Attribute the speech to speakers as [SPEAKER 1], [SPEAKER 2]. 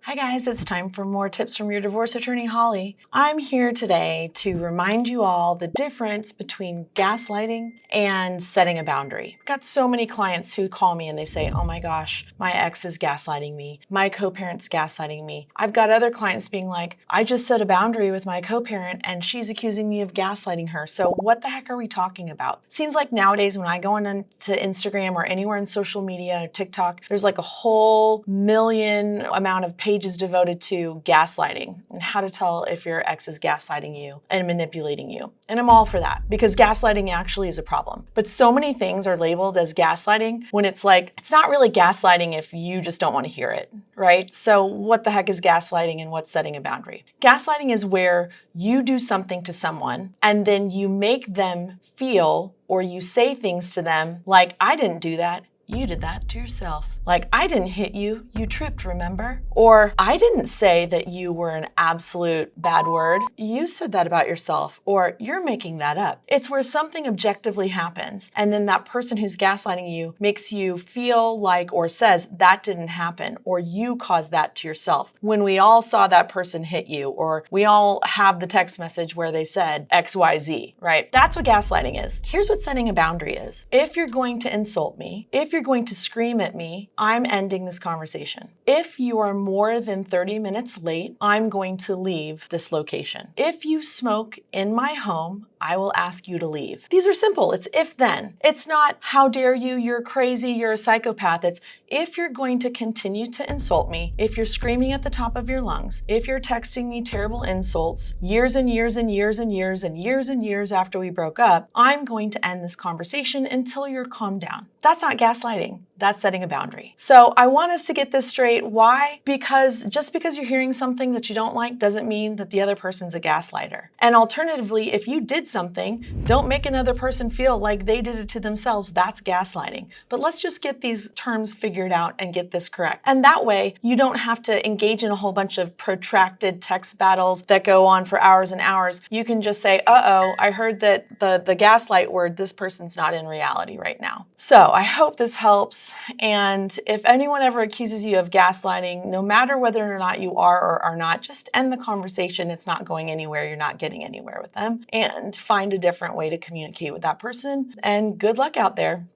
[SPEAKER 1] Hi guys, it's time for more tips from your divorce attorney, Holly. I'm here today to remind you all the difference between gaslighting and setting a boundary. I've got so many clients who call me and they say, oh my gosh, my ex is gaslighting me. My co-parent's gaslighting me. I've got other clients being like, I just set a boundary with my co-parent and she's accusing me of gaslighting her. So what the heck are we talking about? Seems like nowadays when I go on to Instagram or anywhere in social media, TikTok, there's like a whole million amount of pages devoted to gaslighting and how to tell if your ex is gaslighting you and manipulating you. And I'm all for that because gaslighting actually is a problem. But so many things are labeled as gaslighting when it's like, it's not really gaslighting if you just don't want to hear it, right? So what the heck is gaslighting and what's setting a boundary? Gaslighting is where you do something to someone and then you make them feel or you say things to them like, I didn't do that. You did that to yourself. Like, I didn't hit you, you tripped, remember? Or I didn't say that you were an absolute bad word. You said that about yourself, or you're making that up. It's where something objectively happens, and then that person who's gaslighting you makes you feel like or says that didn't happen, or you caused that to yourself. When we all saw that person hit you, or we all have the text message where they said XYZ, right? That's what gaslighting is. Here's what setting a boundary is. If you're going to insult me, if you're going to scream at me, I'm ending this conversation. If you are more than 30 minutes late, I'm going to leave this location. If you smoke in my home, I will ask you to leave. These are simple. It's if then. It's not how dare you, you're crazy, you're a psychopath. It's if you're going to continue to insult me, if you're screaming at the top of your lungs, if you're texting me terrible insults years and years and years and years and years and years after we broke up, I'm going to end this conversation until you're calmed down. That's not gaslighting. That's setting a boundary. So I want us to get this straight. Why? Because just because you're hearing something that you don't like doesn't mean that the other person's a gaslighter. And alternatively, if you did something, don't make another person feel like they did it to themselves. That's gaslighting. But let's just get these terms figured out and get this correct. And that way, you don't have to engage in a whole bunch of protracted text battles that go on for hours and hours. You can just say, uh-oh, I heard that the gaslight word, this person's not in reality right now. So I hope this helps. And if anyone ever accuses you of gaslighting, no matter whether or not you are or are not, just end the conversation. It's not going anywhere. You're not getting anywhere with them. And find a different way to communicate with that person. And good luck out there.